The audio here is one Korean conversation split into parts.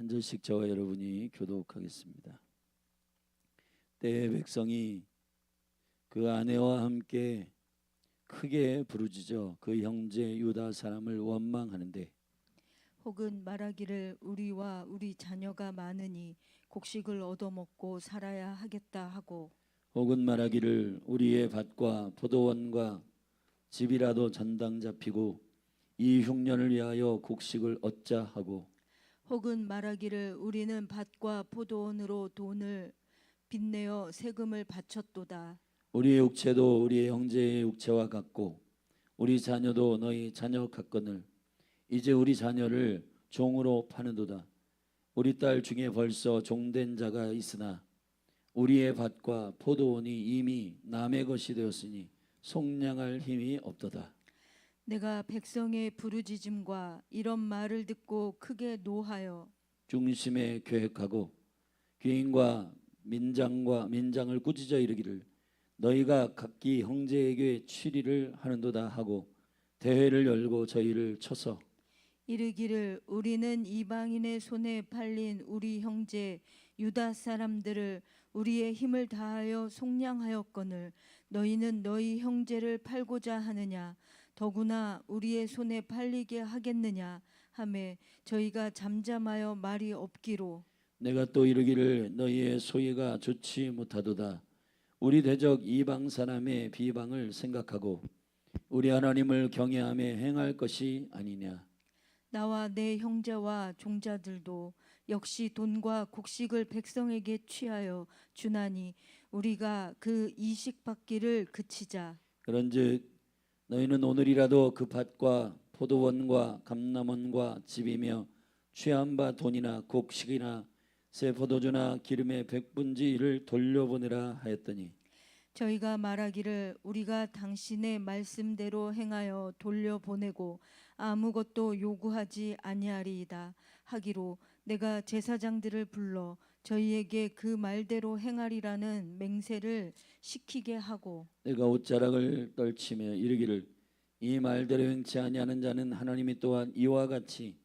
한 절씩 저와 여러분이 교독하겠습니다. 때에 백성이 그 아내와 함께 크게 부르짖어 그 형제 유다 사람을 원망하는데, 혹은 말하기를 우리와 우리 자녀가 많으니 곡식을 얻어먹고 살아야 하겠다 하고, 혹은 말하기를 우리의 밭과 포도원과 집이라도 전당 잡히고 이 흉년을 위하여 곡식을 얻자 하고, 혹은 말하기를 우리는 밭과 포도원으로 돈을 빚내어 세금을 바쳤도다. 우리의 육체도 우리의 형제의 육체와 같고 우리 자녀도 너희 자녀 같거늘 이제 우리 자녀를 종으로 파는도다. 우리 딸 중에 벌써 종된 자가 있으나 우리의 밭과 포도원이 이미 남의 것이 되었으니 속량할 힘이 없도다. 내가 백성의 부르짖음과 이런 말을 듣고 크게 노하여 중심에 계획하고 귀인과 민장을 꾸짖어 이르기를 너희가 각기 형제에게 치리를 하는도다 하고 대회를 열고 저희를 쳐서 이르기를 우리는 이방인의 손에 팔린 우리 형제 유다 사람들을 우리의 힘을 다하여 속량하였거늘 너희는 너희 형제를 팔고자 하느냐 더구나 우리의 손에 팔리게 하겠느냐 하매 저희가 잠잠하여 말이 없기로 내가 또 이르기를 너희의 소위가 좋지 못하도다. 우리 대적 이방 사람의 비방을 생각하고 우리 하나님을 경외하며 행할 것이 아니냐. 나와 내 형제와 종자들도 역시 돈과 곡식을 백성에게 취하여 주나니 우리가 그 이식 받기를 그치자. 그런즉 너희는 오늘이라도 그 밭과 포도원과 감람원과 집이며 취한 바 돈이나 곡식이나 새 포도주나 기름의 백분지를 돌려보내라 하였더니 저희가 말하기를 우리가 당신의 말씀대로 행하여 돌려보내고 아무것도 요구하지 아니하리이다 하기로 내가 제사장들을 불러 저희에게 그 말대로 행하리라는 맹세를 시키게 하고 내가 옷자락을 떨치며 이르기를 이 말대로 행치 아니하는 자는 하나님이 또한 이와 같이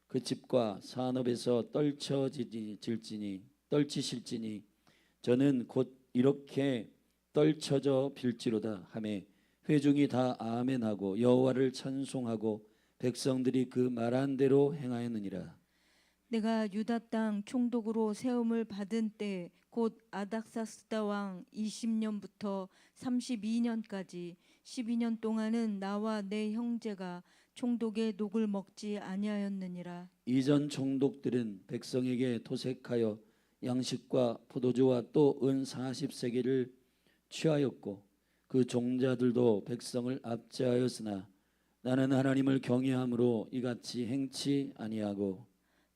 그 집과 산업에서 떨치실지니 저는 곧 이렇게 떨쳐져 빌지로다 하매 회중이 다 아멘하고 여호와를 찬송하고 백성들이 그 말한 대로 행하였느니라. 내가 유다 땅 총독으로 세움을 받은 때 곧 아닥사스다 왕 20년부터 32년까지 12년 동안은 나와 내 형제가 총독의 녹을 먹지 아니하였느니라. 이전 총독들은 백성에게 토색하여 양식과 포도주와 또 은 40세겔을 취하였고 그 종자들도 백성을 압제하였으나 나는 하나님을 경외함으로 이같이 행치 아니하고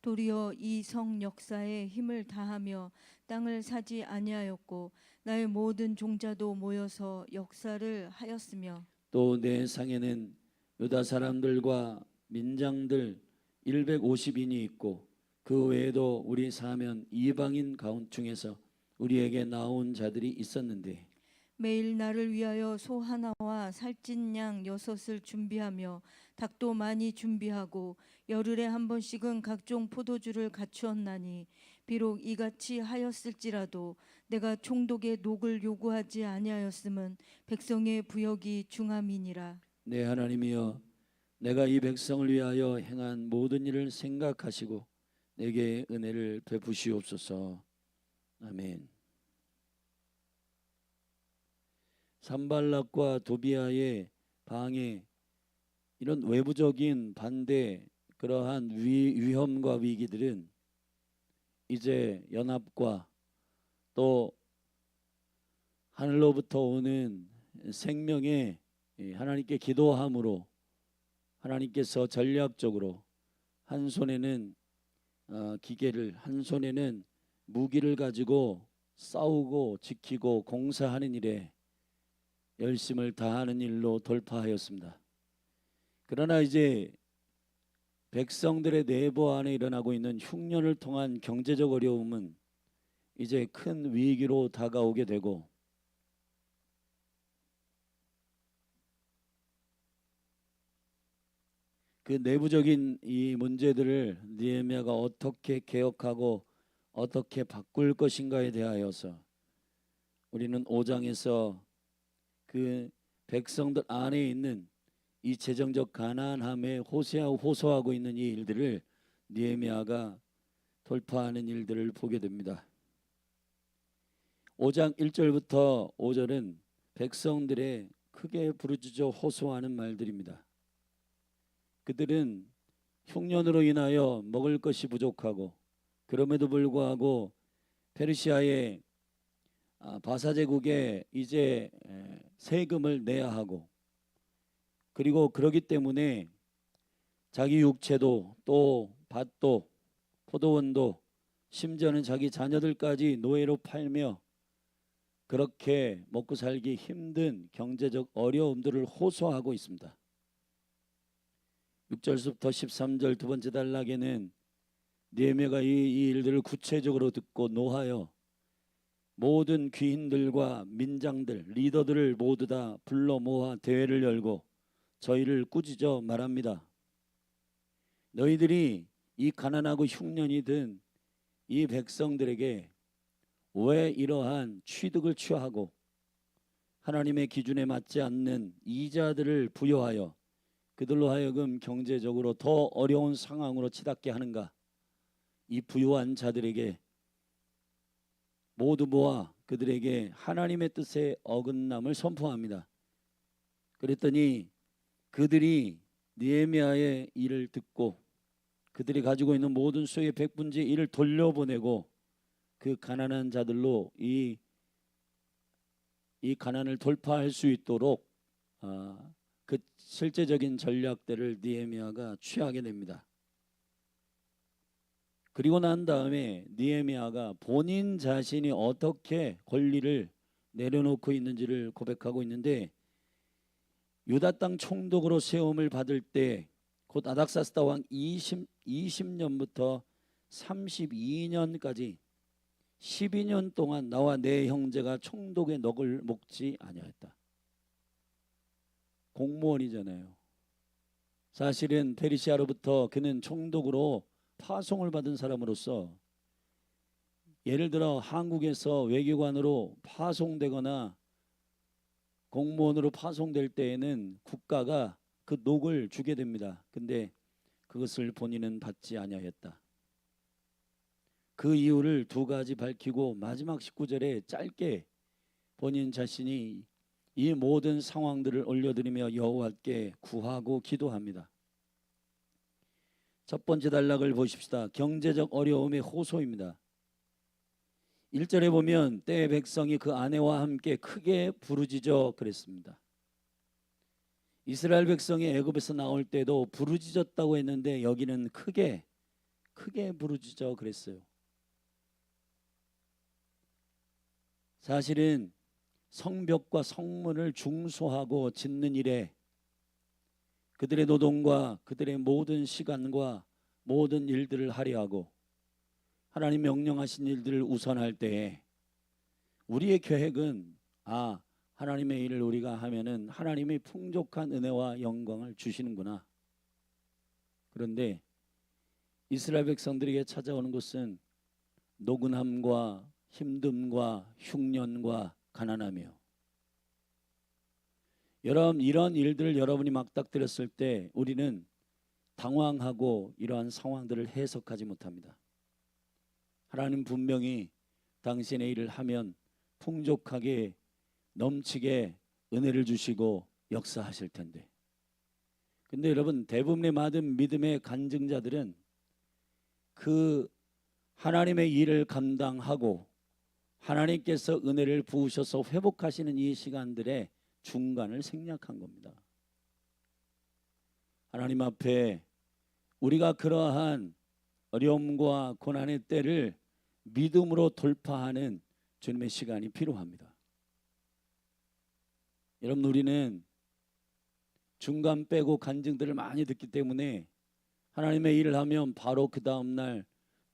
도리어 이 성 역사에 힘을 다하며 땅을 사지 아니하였고 나의 모든 종자도 모여서 역사를 하였으며 또 내 상에는 유다 사람들과 민장들 150인이 있고 그 외에도 우리 사면 이방인 가운 중에서 우리에게 나온 자들이 있었는데 매일 나를 위하여 소 하나와 살찐 양 6을 준비하며 닭도 많이 준비하고 열흘에 한 번씩은 각종 포도주를 갖추었나니 비록 이같이 하였을지라도 내가 총독의 녹을 요구하지 아니하였음은 백성의 부역이 중함이니라. 내 하나님이여 내가 이 백성을 위하여 행한 모든 일을 생각하시고 내게 은혜를 베푸시옵소서. 아멘. 산발락과 도비아의 방해 이런 외부적인 반대 그러한 위험과 위기들은 이제 연합과 또 하늘로부터 오는 생명의 하나님께 기도함으로 하나님께서 전략적으로 한 손에는 기계를 한 손에는 무기를 가지고 싸우고 지키고 공사하는 일에 열심을 다하는 일로 돌파하였습니다. 그러나 이제 백성들의 내부 안에 일어나고 있는 흉년을 통한 경제적 어려움은 이제 큰 위기로 다가오게 되고 그 내부적인 이 문제들을 느헤미야가 어떻게 개혁하고 어떻게 바꿀 것인가에 대하여서 우리는 5장에서 그 백성들 안에 있는 이 재정적 가난함에 호소하고 있는 이 일들을 느헤미야가 돌파하는 일들을 보게 됩니다. 5장 1절부터 5절은 백성들의 크게 부르짖어 호소하는 말들입니다. 그들은 흉년으로 인하여 먹을 것이 부족하고 그럼에도 불구하고 페르시아의 바사제국에 이제 세금을 내야 하고, 그리고 그러기 때문에 자기 육체도 또 밭도 포도원도 심지어는 자기 자녀들까지 노예로 팔며 그렇게 먹고 살기 힘든 경제적 어려움들을 호소하고 있습니다. 6절부터 13절 두 번째 단락에는 느헤미야가 이 일들을 구체적으로 듣고 노하여 모든 귀인들과 민장들, 리더들을 모두 다 불러 모아 대회를 열고 저희를 꾸짖어 말합니다. 너희들이 이 가난하고 흉년이 든 이 백성들에게 왜 이러한 취득을 취하고 하나님의 기준에 맞지 않는 이자들을 부여하여 그들로 하여금 경제적으로 더 어려운 상황으로 치닫게 하는가? 이 부유한 자들에게 모두 모아 그들에게 하나님의 뜻에 어긋남을 선포합니다. 그랬더니 그들이 느헤미야의 일을 듣고 그들이 가지고 있는 모든 소유의 100분의 1을 돌려보내고 그 가난한 자들로 이 가난을 돌파할 수 있도록 그 실제적인 전략들을 느헤미야가 취하게 됩니다. 그리고 난 다음에 느헤미야가 본인 자신이 어떻게 권리를 내려놓고 있는지를 고백하고 있는데, 유다 땅 총독으로 세움을 받을 때 곧 아닥사스다 왕 20년부터 32년까지 12년 동안 나와 내 형제가 총독의 넋을 먹지 아니하였다. 공무원이잖아요. 사실은 페르시아로부터 그는 총독으로 파송을 받은 사람으로서, 예를 들어 한국에서 외교관으로 파송되거나 공무원으로 파송될 때에는 국가가 그 넋을 주게 됩니다. 근데 그것을 본인은 받지 아니하였다. 그 이유를 두 가지 밝히고 마지막 19절에 짧게 본인 자신이 이 모든 상황들을 올려드리며 여호와께 구하고 기도합니다. 첫 번째 단락을 보십시다. 경제적 어려움의 호소입니다. 1절에 보면 때의 백성이 그 아내와 함께 크게 부르짖어 그랬습니다. 이스라엘 백성이 애굽에서 나올 때도 부르짖었다고 했는데 여기는 크게 부르짖어 그랬어요. 사실은 성벽과 성문을 중소하고 짓는 일에 그들의 노동과 그들의 모든 시간과 모든 일들을 할애하고 하나님 명령하신 일들을 우선할 때에 우리의 계획은 하나님의 일을 우리가 하면은 하나님이 풍족한 은혜와 영광을 주시는구나. 그런데 이스라엘 백성들에게 찾아오는 것은 노근함과 힘듦과 흉년과 가난함이요. 여러분, 이런 일들을 여러분이 맞닥뜨렸을 때 우리는 당황하고 이러한 상황들을 해석하지 못합니다. 하나님 분명히 당신의 일을 하면 풍족하게 넘치게 은혜를 주시고 역사하실 텐데, 근데 여러분, 대부분의 많은 믿음의 간증자들은 그 하나님의 일을 감당하고 하나님께서 은혜를 부으셔서 회복하시는 이 시간들의 중간을 생략한 겁니다. 하나님 앞에 우리가 그러한 어려움과 고난의 때를 믿음으로 돌파하는 주님의 시간이 필요합니다. 여러분, 우리는 중간 빼고 간증들을 많이 듣기 때문에 하나님의 일을 하면 바로 그 다음날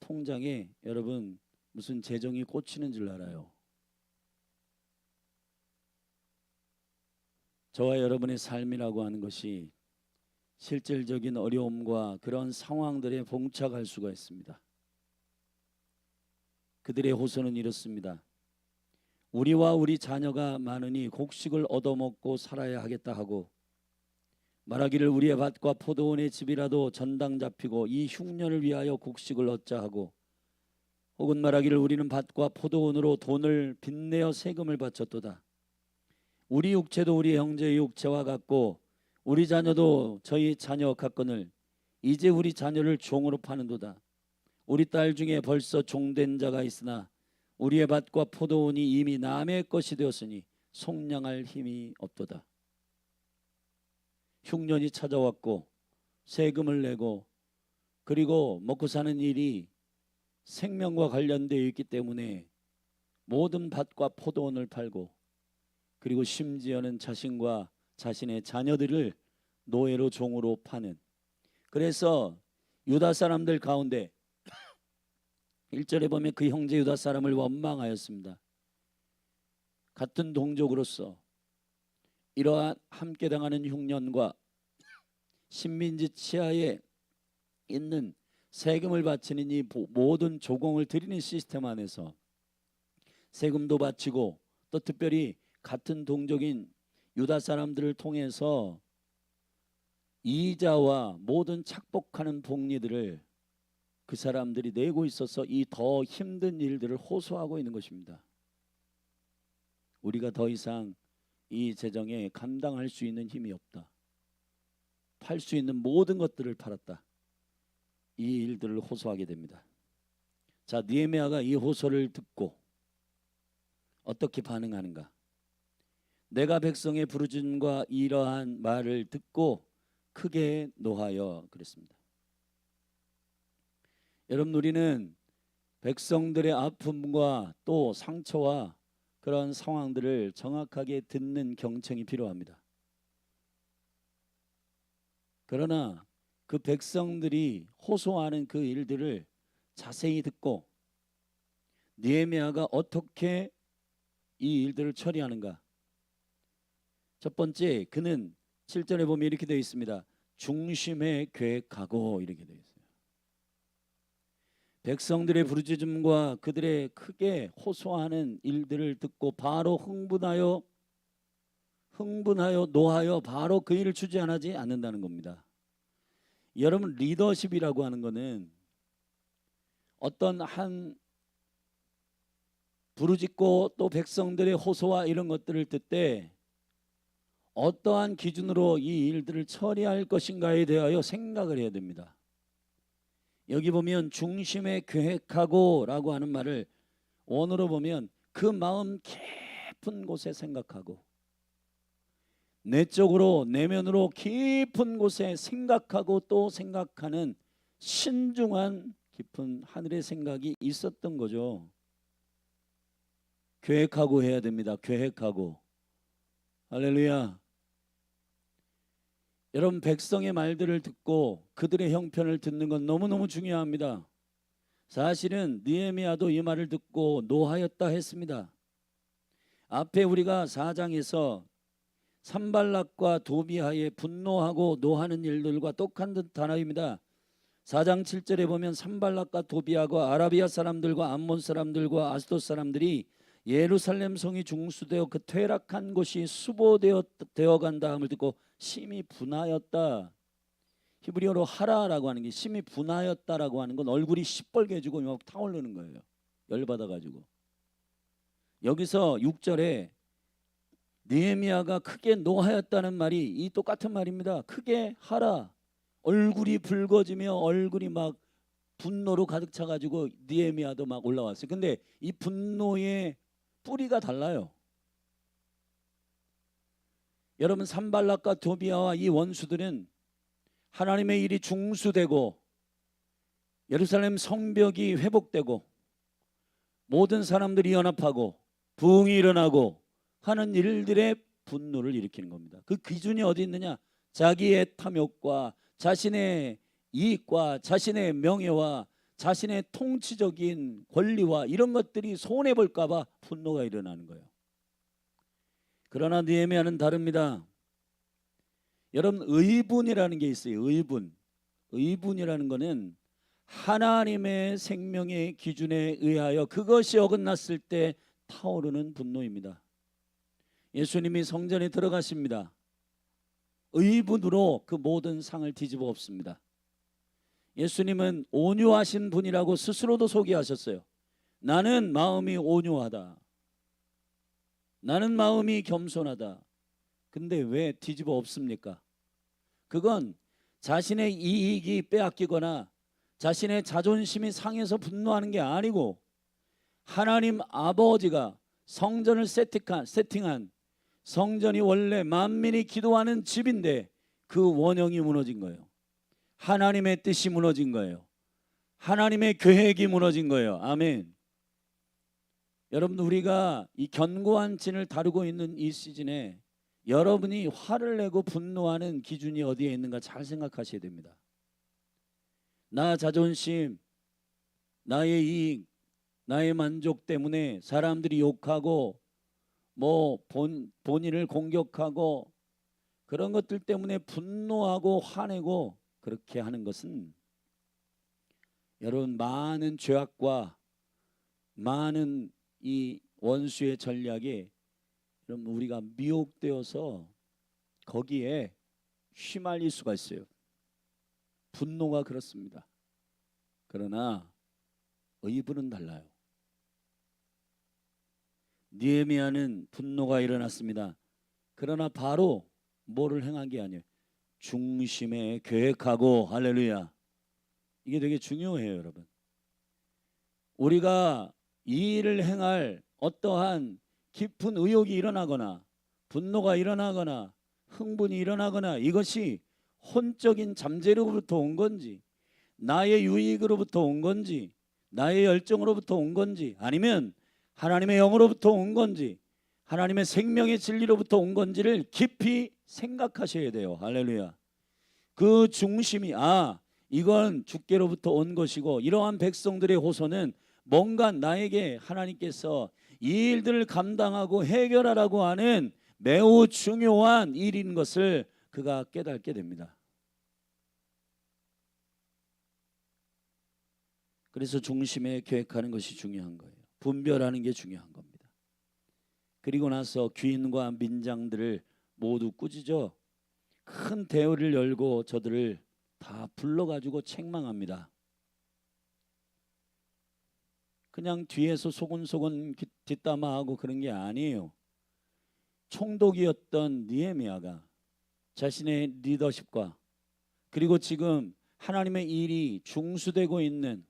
통장에 여러분 무슨 재정이 꽂히는 줄 알아요. 저와 여러분의 삶이라고 하는 것이 실질적인 어려움과 그런 상황들에 봉착할 수가 있습니다. 그들의 호소는 이렇습니다. 우리와 우리 자녀가 많으니 곡식을 얻어먹고 살아야 하겠다 하고, 말하기를 우리의 밭과 포도원의 집이라도 전당 잡히고 이 흉년을 위하여 곡식을 얻자 하고, 혹은 말하기를 우리는 밭과 포도원으로 돈을 빚내어 세금을 바쳤도다. 우리 육체도 우리 형제의 육체와 같고 우리 자녀도 저희 자녀 같거늘 이제 우리 자녀를 종으로 파는도다. 우리 딸 중에 벌써 종된 자가 있으나 우리의 밭과 포도원이 이미 남의 것이 되었으니 속량할 힘이 없도다. 흉년이 찾아왔고 세금을 내고 그리고 먹고 사는 일이 생명과 관련되어 있기 때문에 모든 밭과 포도원을 팔고, 그리고 심지어는 자신과 자신의 자녀들을 노예로 종으로 파는, 그래서 유다 사람들 가운데 1절에 보면 그 형제 유다 사람을 원망하였습니다. 같은 동족으로서 이러한 함께 당하는 흉년과 식민지 치하에 있는 세금을 바치는 이 모든 조공을 드리는 시스템 안에서 세금도 바치고, 또 특별히 같은 동족인 유다 사람들을 통해서 이자와 모든 착복하는 복리들을 그 사람들이 내고 있어서 이 더 힘든 일들을 호소하고 있는 것입니다. 우리가 더 이상 이 재정에 감당할 수 있는 힘이 없다. 팔 수 있는 모든 것들을 팔았다. 이 일들을 호소하게 됩니다. 자, 느헤미야가 이 호소를 듣고 어떻게 반응하는가? 내가 백성의 부르짖음과 이러한 말을 듣고 크게 노하여 그랬습니다. 여러분, 우리는 백성들의 아픔과 또 상처와 그런 상황들을 정확하게 듣는 경청이 필요합니다. 그러나 그 백성들이 호소하는 그 일들을 자세히 듣고 느헤미야가 어떻게 이 일들을 처리하는가? 첫 번째, 그는 7절에 보면 이렇게 되어 있습니다. 중심에 계획하고 이렇게 되어 있어요. 백성들의 부르짖음과 그들의 크게 호소하는 일들을 듣고 바로 흥분하여 노하여 바로 그 일을 주저하지 않는다는 겁니다. 여러분, 리더십이라고 하는 것은 어떤 한 부르짖고 또 백성들의 호소와 이런 것들을 듣되 어떠한 기준으로 이 일들을 처리할 것인가에 대하여 생각을 해야 됩니다. 여기 보면 중심에 계획하고 라고 하는 말을 원어로 보면 그 마음 깊은 곳에 생각하고, 내적으로 내면으로 깊은 곳에 생각하고 또 생각하는 신중한 깊은 하늘의 생각이 있었던 거죠. 계획하고 해야 됩니다. 계획하고. 할렐루야. 여러분, 백성의 말들을 듣고 그들의 형편을 듣는 건 너무너무 중요합니다. 사실은 느헤미야도 이 말을 듣고 노하였다 했습니다. 앞에 우리가 4장에서 산발락과 도비하에 분노하고 노하는 일들과 똑같은 단어입니다. 4장 7절에 보면 산발락과 도비하가 아라비아 사람들과 암몬 사람들과 아스돗 사람들이 예루살렘 성이 중수되어 그 퇴락한 곳이 수보되어 간 다음을 듣고 심히 분하였다. 히브리어로 하라라고 하는 게 심히 분하였다라고 하는 건 얼굴이 시뻘개지고 막 타오르는 거예요. 열받아가지고. 여기서 6절에 느헤미야가 크게 노하였다는 말이 이 똑같은 말입니다. 크게 하라. 얼굴이 붉어지며 얼굴이 막 분노로 가득 차가지고 느헤미야도 막 올라왔어요. 근데 이 분노의 뿌리가 달라요. 여러분, 산발락과 도비아와 이 원수들은 하나님의 일이 중수되고 예루살렘 성벽이 회복되고 모든 사람들이 연합하고 부흥이 일어나고 하는 일들의 분노를 일으키는 겁니다. 그 기준이 어디 있느냐? 자기의 탐욕과 자신의 이익과 자신의 명예와 자신의 통치적인 권리와 이런 것들이 손해볼까 봐 분노가 일어나는 거예요. 그러나 느헤미야는 다릅니다. 여러분, 의분이라는 게 있어요. 의분이라는 거는 하나님의 생명의 기준에 의하여 그것이 어긋났을 때 타오르는 분노입니다. 예수님이 성전에 들어가십니다. 의분으로 그 모든 상을 뒤집어 엎습니다. 예수님은 온유하신 분이라고 스스로도 소개하셨어요. 나는 마음이 온유하다. 나는 마음이 겸손하다. 근데 왜 뒤집어 엎습니까? 그건 자신의 이익이 빼앗기거나 자신의 자존심이 상해서 분노하는 게 아니고 하나님 아버지가 성전을 세팅한 성전이 원래 만민이 기도하는 집인데 그 원형이 무너진 거예요. 하나님의 뜻이 무너진 거예요. 하나님의 계획이 무너진 거예요. 아멘. 여러분, 우리가 이 견고한 진을 다루고 있는 이 시즌에 여러분이 화를 내고 분노하는 기준이 어디에 있는가 잘 생각하셔야 됩니다. 나 자존심, 나의 이익, 나의 만족 때문에 사람들이 욕하고 본인을 공격하고 그런 것들 때문에 분노하고 화내고 그렇게 하는 것은 여러분, 많은 죄악과 많은 이 원수의 전략에 여러분, 우리가 미혹되어서 거기에 휘말릴 수가 있어요. 분노가 그렇습니다. 그러나 의분은 달라요. 느헤미야는 분노가 일어났습니다. 그러나 바로 뭐를 행한 게 아니에요. 중심에 계획하고, 할렐루야. 이게 되게 중요해요, 여러분. 우리가 이 일을 행할 어떠한 깊은 의욕이 일어나거나 분노가 일어나거나 흥분이 일어나거나 이것이 혼적인 잠재력으로부터 온 건지 나의 유익으로부터 온 건지 나의 열정으로부터 온 건지 아니면 하나님의 영으로부터 온 건지 하나님의 생명의 진리로부터 온 건지를 깊이 생각하셔야 돼요. 할렐루야. 그 중심이 이건 주께로부터 온 것이고 이러한 백성들의 호소는 뭔가 나에게 하나님께서 이 일들을 감당하고 해결하라고 하는 매우 중요한 일인 것을 그가 깨닫게 됩니다. 그래서 중심에 계획하는 것이 중요한 거예요. 분별하는 게 중요한 겁니다. 그리고 나서 귀인과 민장들을 모두 꾸짖어 큰 대회를 열고 저들을 다 불러가지고 책망합니다. 그냥 뒤에서 소곤소곤 뒷담화하고 그런 게 아니에요. 총독이었던 느헤미야가 자신의 리더십과 그리고 지금 하나님의 일이 중수되고 있는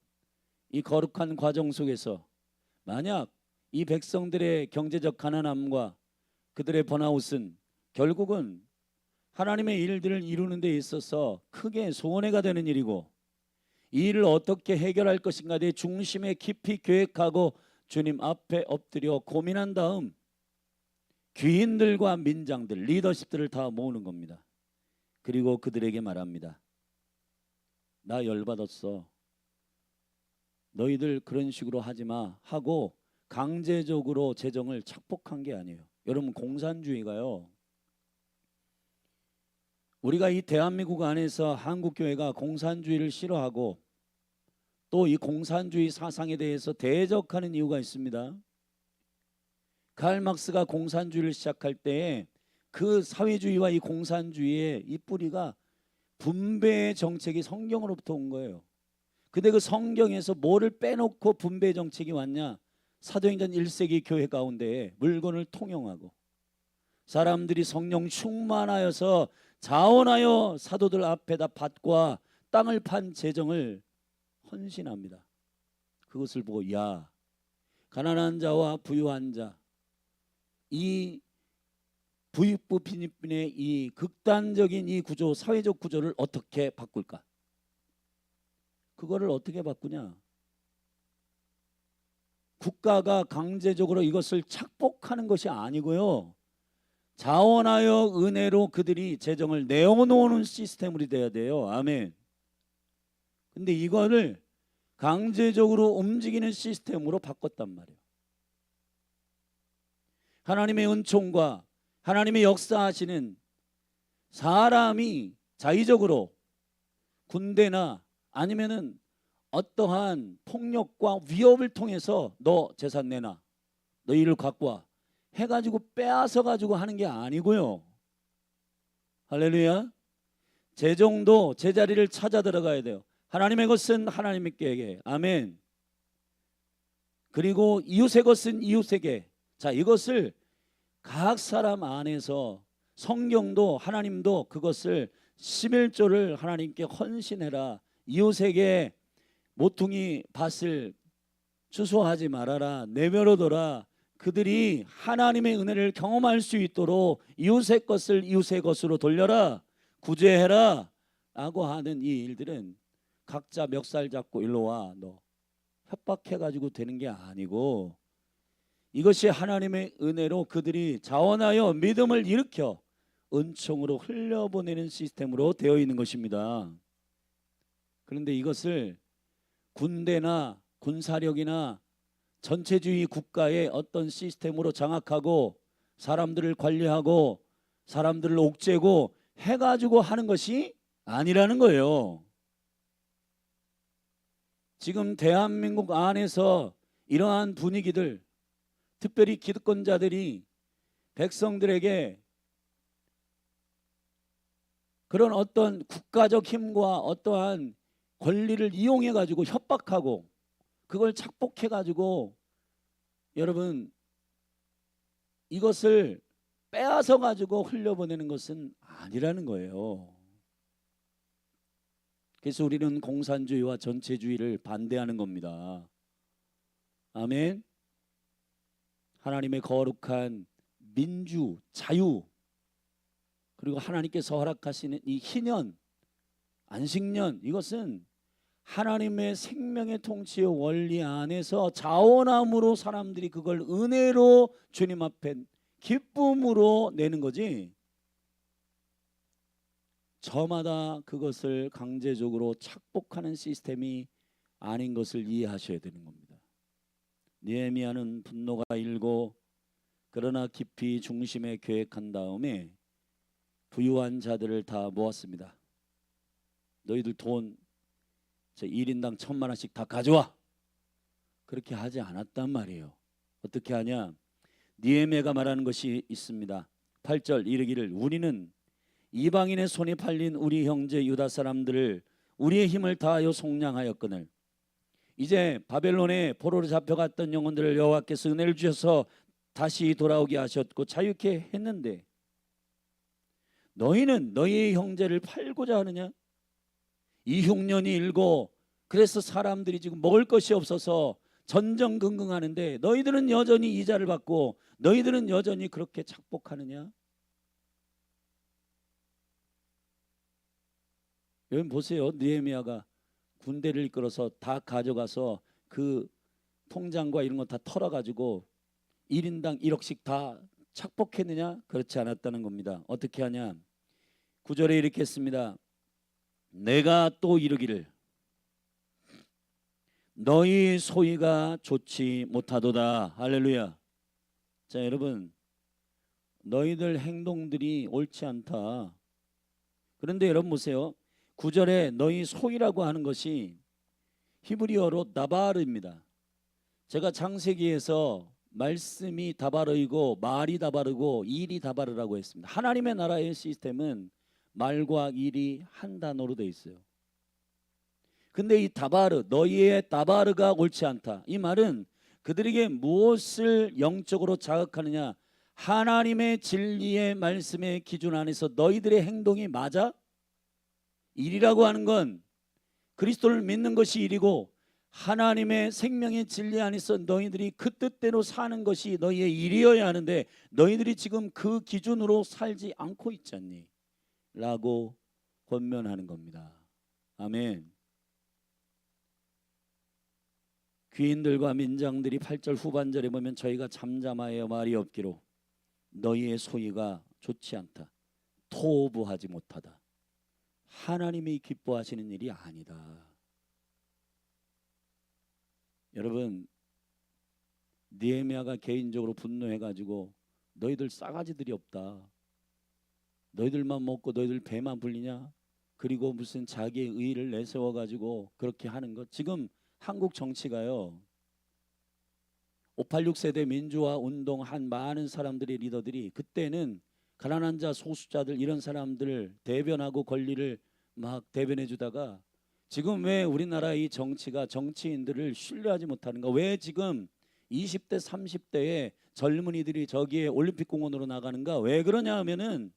이 거룩한 과정 속에서 만약 이 백성들의 경제적 가난함과 그들의 번아웃은 결국은 하나님의 일들을 이루는 데 있어서 크게 손해가 되는 일이고 이 일을 어떻게 해결할 것인가 내 중심에 깊이 계획하고 주님 앞에 엎드려 고민한 다음 귀인들과 민장들, 리더십들을 다 모으는 겁니다. 그리고 그들에게 말합니다. 나 열받았어. 너희들 그런 식으로 하지 마 하고 강제적으로 재정을 착복한 게 아니에요. 여러분, 공산주의가요. 우리가 이 대한민국 안에서 한국교회가 공산주의를 싫어하고 또 이 공산주의 사상에 대해서 대적하는 이유가 있습니다. 칼 막스가 공산주의를 시작할 때 그 사회주의와 이 공산주의의 이 뿌리가 분배의 정책이 성경으로부터 온 거예요. 근데 그 성경에서 뭐를 빼놓고 분배 정책이 왔냐? 사도행전 1세기 교회 가운데 물건을 통용하고 사람들이 성령 충만하여서 자원하여 사도들 앞에다 밭과 땅을 판 재정을 헌신합니다. 그것을 보고 가난한 자와 부유한 자, 이 부익부 빈익빈의 이 극단적인 이 구조, 사회적 구조를 어떻게 바꿀까? 그거를 어떻게 바꾸냐? 국가가 강제적으로 이것을 착복하는 것이 아니고요. 자원하여 은혜로 그들이 재정을 내어놓는 시스템으로 돼야 돼요. 아멘. 근데 이거를 강제적으로 움직이는 시스템으로 바꿨단 말이에요. 하나님의 은총과 하나님의 역사하시는 사람이 자의적으로 군대나 아니면은 어떠한 폭력과 위협을 통해서 너 재산 내놔, 너 이를 갖고 와 해가지고 빼앗아 가지고 하는 게 아니고요. 할렐루야. 재정도 제자리를 찾아 들어가야 돼요. 하나님의 것은 하나님께, 아멘. 그리고 이웃의 것은 이웃에게. 자, 이것을 각 사람 안에서 성경도 하나님도 그것을 11조를 하나님께 헌신해라, 이웃에게 모퉁이 밭을 추수하지 말아라, 내버려둬라, 그들이 하나님의 은혜를 경험할 수 있도록 이웃의 것을 이웃의 것으로 돌려라, 구제해라 라고 하는 이 일들은 각자 멱살 잡고 일로 와, 너 협박해가지고 되는 게 아니고, 이것이 하나님의 은혜로 그들이 자원하여 믿음을 일으켜 은총으로 흘려보내는 시스템으로 되어 있는 것입니다. 그런데 이것을 군대나 군사력이나 전체주의 국가의 어떤 시스템으로 장악하고 사람들을 관리하고 사람들을 옥죄고 해가지고 하는 것이 아니라는 거예요. 지금 대한민국 안에서 이러한 분위기들, 특별히 기득권자들이 백성들에게 그런 어떤 국가적 힘과 어떠한 권리를 이용해 가지고 협박하고 그걸 착복해 가지고 여러분 이것을 빼앗아 가지고 흘려보내는 것은 아니라는 거예요. 그래서 우리는 공산주의와 전체주의를 반대하는 겁니다. 아멘. 하나님의 거룩한 민주, 자유, 그리고 하나님께서 허락하시는 이 희년, 안식년, 이것은 하나님의 생명의 통치의 원리 안에서 자원함으로 사람들이 그걸 은혜로 주님 앞에 기쁨으로 내는 거지, 저마다 그것을 강제적으로 착복하는 시스템이 아닌 것을 이해하셔야 되는 겁니다. 느헤미야는 분노가 일고 그러나 깊이 중심에 계획한 다음에 부유한 자들을 다 모았습니다. 너희들 돈 1인당 1,000만 원씩 다 가져와. 그렇게 하지 않았단 말이에요. 어떻게 하냐? 느헤미야가 말하는 것이 있습니다. 8절 이르기를 우리는 이방인의 손에 팔린 우리 형제 유다 사람들을 우리의 힘을 다하여 속량하였거늘 이제 바벨론에 포로로 잡혀갔던 영혼들을 여호와께서 은혜를 주셔서 다시 돌아오게 하셨고 자유케 했는데 너희는 너희의 형제를 팔고자 하느냐? 이 흉년이 일고 그래서 사람들이 지금 먹을 것이 없어서 전전긍긍하는데 너희들은 여전히 이자를 받고 너희들은 여전히 그렇게 착복하느냐? 여러분 보세요. 느헤미야가 군대를 이끌어서 다 가져가서 그 통장과 이런 거 다 털어가지고 1인당 1억씩 다 착복했느냐? 그렇지 않았다는 겁니다. 어떻게 하냐? 9절에 이렇게 했습니다. 내가 또 이르기를 너희 소위가 좋지 못하도다. 할렐루야. 자 여러분, 너희들 행동들이 옳지 않다. 그런데 여러분 보세요. 9절에 너희 소위라고 하는 것이 히브리어로 다바르입니다. 제가 창세기에서 말씀이 다바르이고 말이 다바르고 일이 다바르라고 했습니다. 하나님의 나라의 시스템은 말과 일이 한 단어로 되어 있어요. 근데 이 다바르, 너희의 다바르가 옳지 않다. 이 말은 그들에게 무엇을 영적으로 자극하느냐? 하나님의 진리의 말씀의 기준 안에서 너희들의 행동이 맞아? 일이라고 하는 건 그리스도를 믿는 것이 일이고 하나님의 생명의 진리 안에서 너희들이 그 뜻대로 사는 것이 너희의 일이어야 하는데 너희들이 지금 그 기준으로 살지 않고 있지 않니? 라고 권면하는 겁니다. 아멘. 귀인들과 민장들이 8절 후반절에 보면 저희가 잠잠하여 말이 없기로 너희의 소위가 좋지 않다. 토부하지 못하다. 하나님이 기뻐하시는 일이 아니다. 여러분, 느헤미야가 개인적으로 분노해가지고 너희들 싸가지들이 없다. 너희들만 먹고 너희들 배만 불리냐? 그리고 무슨 자기의 의의를 내세워 가지고 그렇게 하는 것. 지금 한국 정치가요, 586 세대 민주화 운동 한 많은 사람들의 리더들이 그때는 가난한 자, 소수자들 이런 사람들을 대변하고 권리를 막 대변해 주다가 지금 왜 우리나라 이 정치가 정치인들을 신뢰하지 못하는가? 왜 지금 20대 30대의 젊은이들이 저기에 올림픽 공원으로 나가는가? 왜 그러냐 하면은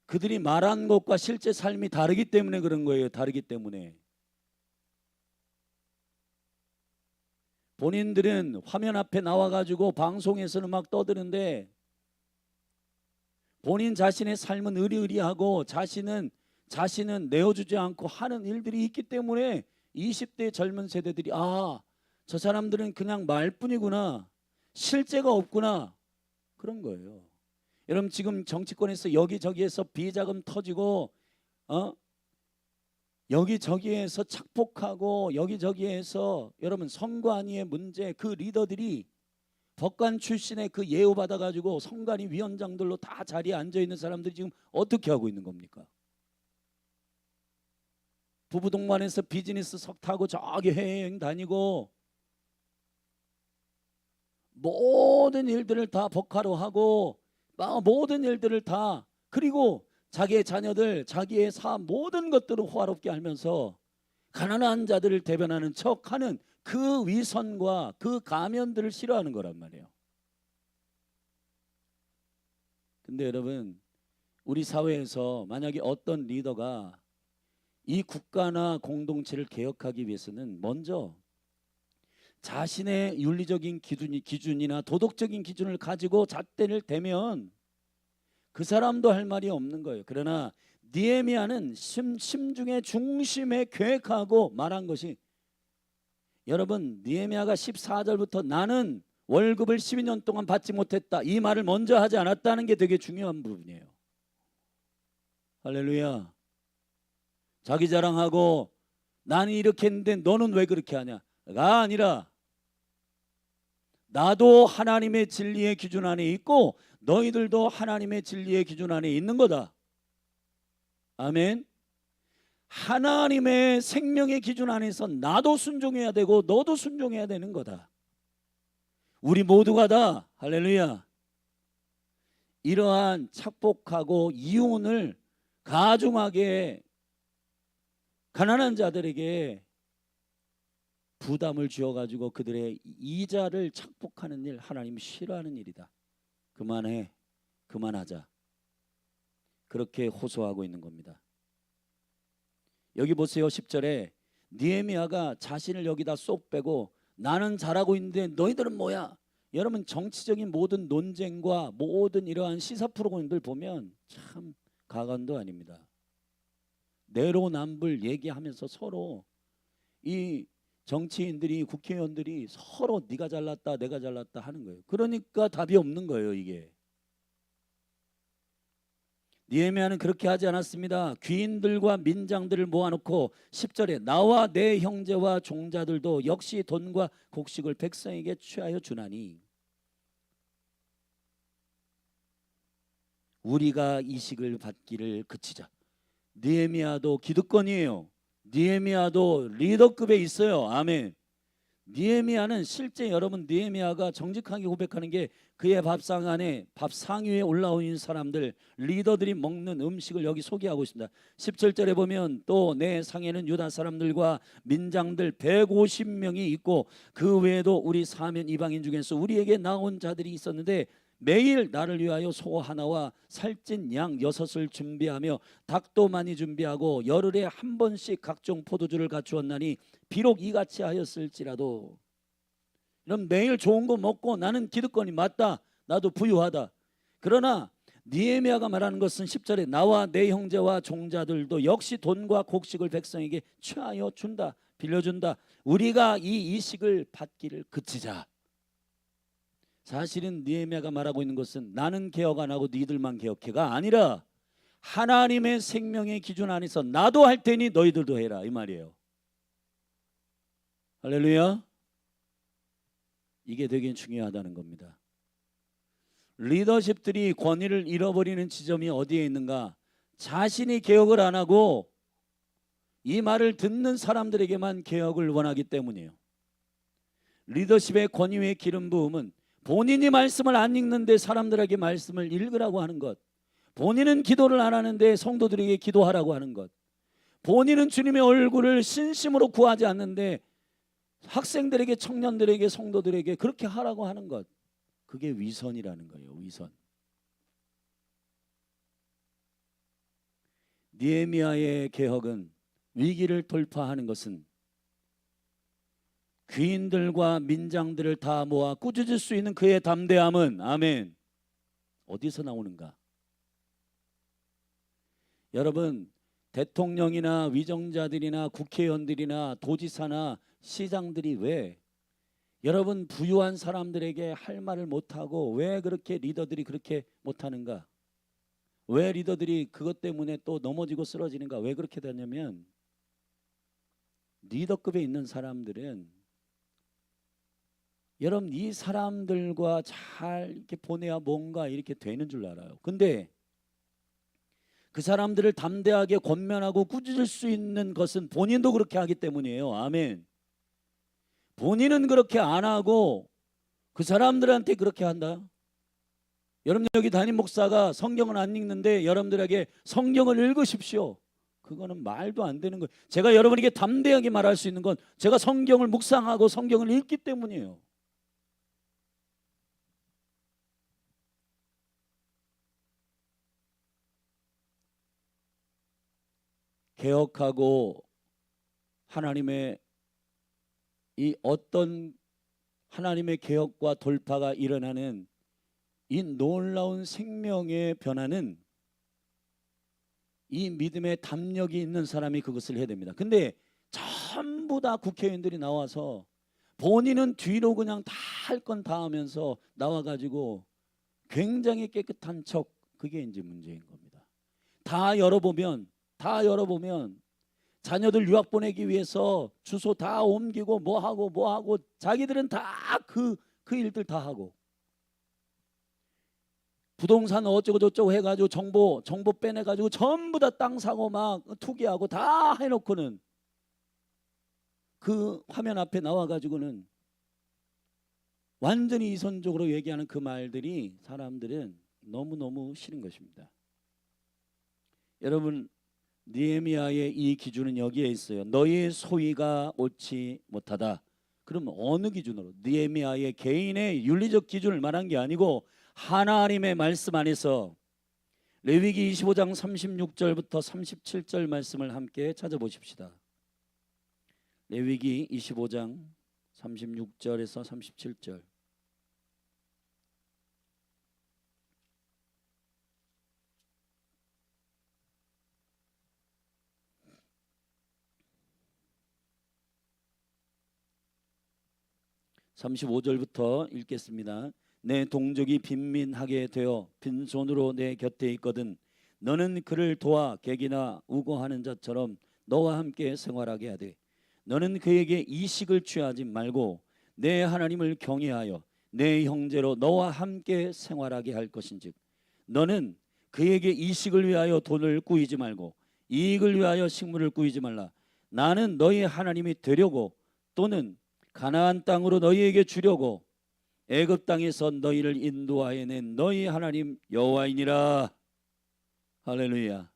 그들이 말한 것과 실제 삶이 다르기 때문에 그런 거예요. 다르기 때문에. 본인들은 화면 앞에 나와가지고 방송에서는 막 떠드는데 본인 자신의 삶은 의리의리하고 자신은 내어주지 않고 하는 일들이 있기 때문에 20대 젊은 세대들이 저 사람들은 그냥 말뿐이구나, 실제가 없구나, 그런 거예요. 여러분 지금 정치권에서 여기저기에서 비자금 터지고 여기저기에서 착복하고 여기저기에서 여러분 선관위의 문제, 그 리더들이 법관 출신의 그 예우 받아가지고 선관위 위원장들로 다 자리에 앉아있는 사람들이 지금 어떻게 하고 있는 겁니까? 부부동반해서 비즈니스 석 타고 저기 해외여행 다니고 모든 일들을 다 법카로 하고 모든 일들을 다, 그리고 자기의 자녀들, 자기의 삶 모든 것들을 호화롭게 알면서 가난한 자들을 대변하는 척하는 그 위선과 그 가면들을 싫어하는 거란 말이에요. 근데 여러분 우리 사회에서 만약에 어떤 리더가 이 국가나 공동체를 개혁하기 위해서는 먼저 자신의 윤리적인 기준이나 도덕적인 기준을 가지고 잣대를 대면 그 사람도 할 말이 없는 거예요. 그러나 느헤미야는 심중의 중심에 계획하고 말한 것이, 여러분 느헤미야가 14절부터 나는 월급을 12년 동안 받지 못했다 이 말을 먼저 하지 않았다는 게 되게 중요한 부분이에요. 할렐루야. 자기 자랑하고 나는 이렇게 했는데 너는 왜 그렇게 하냐가 아니라 나도 하나님의 진리의 기준 안에 있고 너희들도 하나님의 진리의 기준 안에 있는 거다. 아멘. 하나님의 생명의 기준 안에서 나도 순종해야 되고 너도 순종해야 되는 거다. 우리 모두가 다, 할렐루야, 이러한 착복하고 이혼을 가중하게 가난한 자들에게 부담을 주어가지고 그들의 이자를 착복하는 일, 하나님이 싫어하는 일이다. 그만해, 그만하자, 그렇게 호소하고 있는 겁니다. 여기 보세요. 10절에 느헤미야가 자신을 여기다 쏙 빼고 나는 잘하고 있는데 너희들은 뭐야? 여러분 정치적인 모든 논쟁과 모든 이러한 시사 프로그램들 보면 참 가관도 아닙니다. 내로남불 얘기하면서 서로 이 정치인들이, 국회의원들이 서로 네가 잘났다 내가 잘났다 하는 거예요. 그러니까 답이 없는 거예요. 이게 느헤미야는 그렇게 하지 않았습니다. 귀인들과 민장들을 모아놓고 10절에 나와 내 형제와 종자들도 역시 돈과 곡식을 백성에게 취하여 주나니 우리가 이식을 받기를 그치자. 느헤미야도 기득권이에요. 느헤미야도 리더급에 있어요. 아멘. 느헤미야는 실제 여러분 느헤미야가 정직하게 고백하는 게 그의 밥상 안에 밥 상위에 올라온 사람들 리더들이 먹는 음식을 여기 소개하고 있습니다. 17절에 보면 또 내 상에는 유다 사람들과 민장들 150명이 있고 그 외에도 우리 사면 이방인 중에서 우리에게 나온 자들이 있었는데 매일 나를 위하여 소 하나와 살찐 양 6을 준비하며 닭도 많이 준비하고 열흘에 한 번씩 각종 포도주를 갖추었나니 비록 이같이 하였을지라도, 이런 매일 좋은 거 먹고 나는 기득권이 맞다, 나도 부유하다. 그러나 느헤미야가 말하는 것은 10절에 나와 내 형제와 종자들도 역시 돈과 곡식을 백성에게 취하여 준다, 빌려준다. 우리가 이 이식을 받기를 그치자. 사실은 느헤미야가 말하고 있는 것은 나는 개혁 안 하고 니들만 개혁해가 아니라 하나님의 생명의 기준 안에서 나도 할 테니 너희들도 해라 이 말이에요. 할렐루야. 이게 되게 중요하다는 겁니다. 리더십들이 권위를 잃어버리는 지점이 어디에 있는가? 자신이 개혁을 안 하고 이 말을 듣는 사람들에게만 개혁을 원하기 때문이에요. 리더십의 권위의 기름 부음은 본인이 말씀을 안 읽는데 사람들에게 말씀을 읽으라고 하는 것, 본인은 기도를 안 하는데 성도들에게 기도하라고 하는 것, 본인은 주님의 얼굴을 신심으로 구하지 않는데 학생들에게, 청년들에게, 성도들에게 그렇게 하라고 하는 것, 그게 위선이라는 거예요. 위선. 느헤미야의 개혁은, 위기를 돌파하는 것은 귀인들과 민장들을 다 모아 꾸짖을 수 있는 그의 담대함은, 아멘, 어디서 나오는가? 여러분, 대통령이나 위정자들이나 국회의원들이나 도지사나 시장들이 왜 여러분 부유한 사람들에게 할 말을 못하고 왜 그렇게 리더들이 그렇게 못하는가? 왜 리더들이 그것 때문에 또 넘어지고 쓰러지는가? 왜 그렇게 되냐면 리더급에 있는 사람들은 여러분 이 사람들과 잘 이렇게 보내야 뭔가 이렇게 되는 줄 알아요. 근데 그 사람들을 담대하게 권면하고 꾸짖을 수 있는 것은 본인도 그렇게 하기 때문이에요. 아멘. 본인은 그렇게 안 하고 그 사람들한테 그렇게 한다. 여러분 여기 담임 목사가 성경을 안 읽는데 여러분들에게 성경을 읽으십시오. 그거는 말도 안 되는 거예요. 제가 여러분에게 담대하게 말할 수 있는 건 제가 성경을 묵상하고 성경을 읽기 때문이에요. 개혁하고 하나님의 이 어떤 하나님의 개혁과 돌파가 일어나는 이 놀라운 생명의 변화는 이 믿음의 담력이 있는 사람이 그것을 해야 됩니다. 근데 전부 다 국회의원들이 나와서 본인은 뒤로 그냥 다 할 건 다 하면서 나와가지고 굉장히 깨끗한 척, 그게 이제 문제인 겁니다. 다 열어보면 자녀들 유학 보내기 위해서 주소 다 옮기고 뭐하고 자기들은 다 그 일들 다 하고 부동산 어쩌고 저쩌고 해가지고 정보 빼내가지고 전부 다 땅 사고 막 투기하고 다 해놓고는 그 화면 앞에 나와가지고는 완전히 이선적으로 얘기하는 그 말들이 사람들은 너무너무 싫은 것입니다. 여러분 느헤미야의 이 기준은 여기에 있어요. 너희 소위가 옳지 못하다. 그럼 어느 기준으로? 느헤미야의 개인의 윤리적 기준을 말한 게 아니고 하나님의 말씀 안에서 레위기 25장 36절부터 37절 말씀을 함께 찾아보십시다. 레위기 25장 36절에서 37절. (35절부터) 읽겠습니다. 내 동족이 빈민하게 되어 빈손으로 내 곁에 있거든 너는 그를 도와 객이나 우고하는 자처럼 너와 함께 생활하게 하되 너는 그에게 이식을 취하지 말고 내 하나님을 경외하여 내 형제로 너와 함께 생활하게 할 것인즉 너는 그에게 이식을 위하여 돈을 꾸이지 말고 이익을 위하여 식물을 꾸이지 말라. 나는 너희 하나님이 되려고 또는 가나안 땅으로 너희에게 주려고 애굽 땅에서 너희를 인도하여 낸 너희 하나님 여호와이니라. 할렐루야.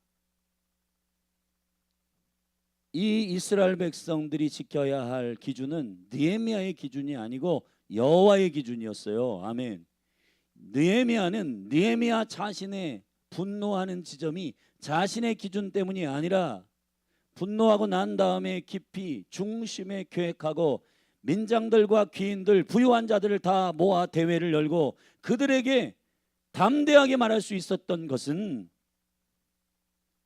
이 이스라엘 백성들이 지켜야 할 기준은 느헤미야의 기준이 아니고 여호와의 기준이었어요. 아멘. 느헤미야는 느헤미야 자신의 분노하는 지점이 자신의 기준 때문이 아니라 분노하고 난 다음에 깊이 중심에 계획하고 민장들과 귀인들 부유한 자들을 다 모아 대회를 열고 그들에게 담대하게 말할 수 있었던 것은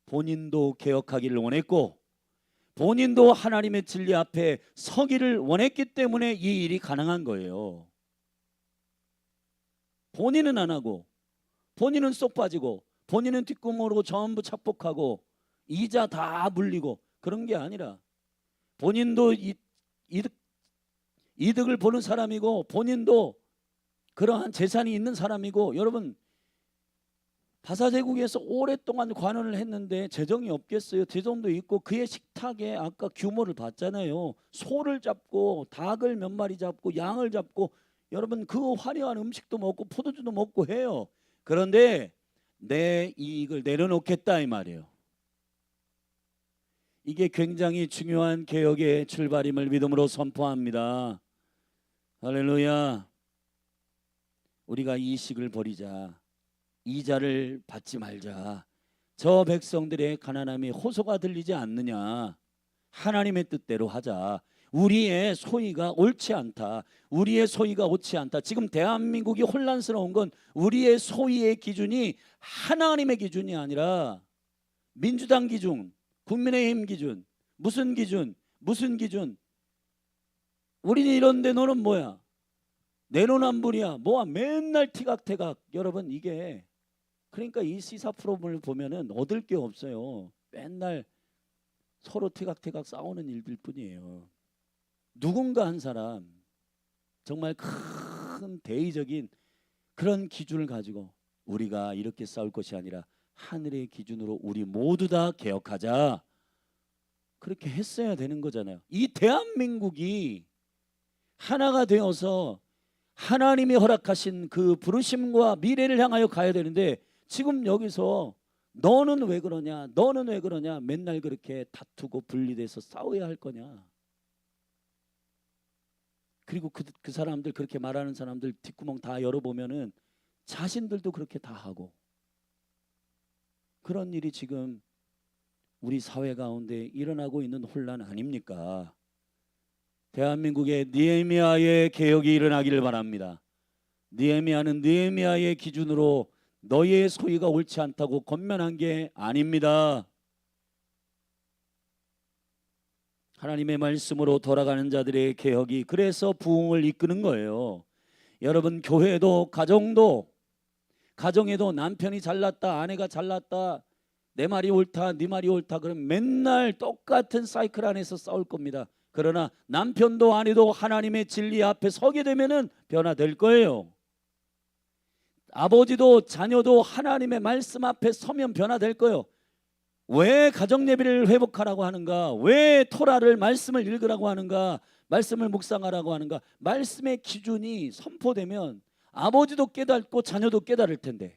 본인도 개혁하기를 원했고 본인도 하나님의 진리 앞에 서기를 원했기 때문에 이 일이 가능한 거예요. 본인은 안 하고 본인은 쏙 빠지고 본인은 뒷구멍으로 전부 착복하고 이자 다 물리고 그런 게 아니라 본인도 이득을 보는 사람이고 본인도 그러한 재산이 있는 사람이고, 여러분 바사제국에서 오랫동안 관원을 했는데 재정이 없겠어요? 재정도 있고 그의 식탁에 아까 규모를 봤잖아요. 소를 잡고 닭을 몇 마리 잡고 양을 잡고, 여러분 그 화려한 음식도 먹고 포도주도 먹고 해요. 그런데 내 이익을 내려놓겠다 이 말이에요. 이게 굉장히 중요한 개혁의 출발임을 믿음으로 선포합니다. 할렐루야. 우리가 이식을 버리자. 이자를 받지 말자. 저 백성들의 가난함이 호소가 들리지 않느냐. 하나님의 뜻대로 하자. 우리의 소위가 옳지 않다. 우리의 소위가 옳지 않다. 지금 대한민국이 혼란스러운 건 우리의 소위의 기준이 하나님의 기준이 아니라 민주당 기준, 국민의힘 기준, 무슨 기준, 무슨 기준. 우리는 이런데 너는 뭐야? 내로남불이야. 뭐야? 맨날 티각태각. 여러분 이게, 그러니까 이 시사 프로그램을 보면은 얻을 게 없어요. 맨날 서로 티각태각 싸우는 일들 뿐이에요. 누군가 한 사람 정말 큰 대의적인 그런 기준을 가지고 우리가 이렇게 싸울 것이 아니라 하늘의 기준으로 우리 모두 다 개혁하자. 그렇게 했어야 되는 거잖아요. 이 대한민국이 하나가 되어서 하나님이 허락하신 그 부르심과 미래를 향하여 가야 되는데, 지금 여기서 너는 왜 그러냐, 너는 왜 그러냐, 맨날 그렇게 다투고 분리돼서 싸워야 할 거냐. 그리고 그 사람들, 그렇게 말하는 사람들 뒷구멍 다 열어보면은 자신들도 그렇게 다 하고, 그런 일이 지금 우리 사회 가운데 일어나고 있는 혼란 아닙니까? 대한민국의 느헤미야의 개혁이 일어나기를 바랍니다. 느헤미야는 느헤미야의 기준으로 너희의 소위가 옳지 않다고 권면한 게 아닙니다. 하나님의 말씀으로 돌아가는 자들의 개혁이 그래서 부흥을 이끄는 거예요. 여러분 교회도 가정에도 남편이 잘났다, 아내가 잘났다, 내 말이 옳다, 네 말이 옳다, 그럼 맨날 똑같은 사이클 안에서 싸울 겁니다. 그러나 남편도 아내도 하나님의 진리 앞에 서게 되면은 변화될 거예요. 아버지도 자녀도 하나님의 말씀 앞에 서면 변화될 거예요. 왜 가정 예배를 회복하라고 하는가? 왜 토라를, 말씀을 읽으라고 하는가? 말씀을 묵상하라고 하는가? 말씀의 기준이 선포되면 아버지도 깨닫고 자녀도 깨달을 텐데,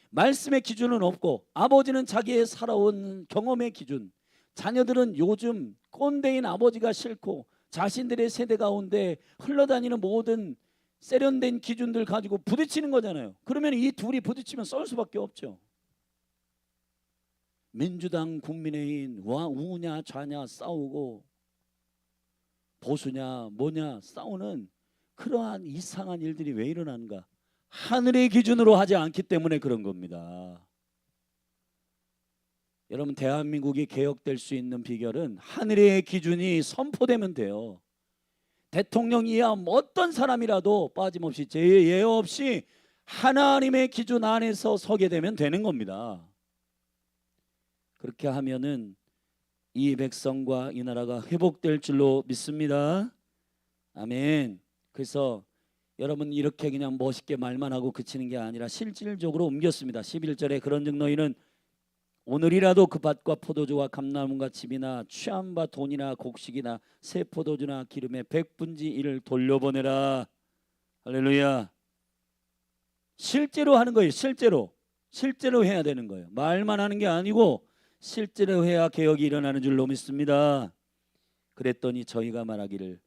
말씀의 기준은 없고 아버지는 자기의 살아온 경험의 기준, 자녀들은 요즘 꼰대인 아버지가 싫고 자신들의 세대 가운데 흘러다니는 모든 세련된 기준들 가지고 부딪히는 거잖아요. 그러면 이 둘이 부딪히면 쏠 수밖에 없죠. 민주당, 국민의힘 우냐 좌냐 싸우고 보수냐 뭐냐 싸우는 그러한 이상한 일들이 왜 일어나는가? 하늘의 기준으로 하지 않기 때문에 그런 겁니다. 여러분 대한민국이 개혁될 수 있는 비결은 하늘의 기준이 선포되면 돼요. 대통령이야 어떤 사람이라도 빠짐없이 제예 없이 하나님의 기준 안에서 서게 되면 되는 겁니다. 그렇게 하면은 이 백성과 이 나라가 회복될 줄로 믿습니다. 아멘. 그래서 여러분 이렇게 그냥 멋있게 말만 하고 그치는 게 아니라 실질적으로 옮겼습니다. 11절에 그런즉 너희는 오늘이라도 그 밭과 포도주와 감나무가 집이나 취한 바 돈이나 곡식이나 새 포도주나 기름의 100분지 1을 돌려보내라. 할렐루야. 실제로 하는 거예요. 실제로 해야 되는 거예요. 말만 하는 게 아니고 실제로 해야 개혁이 일어나는 줄로 믿습니다. 그랬더니 저희가 말하기를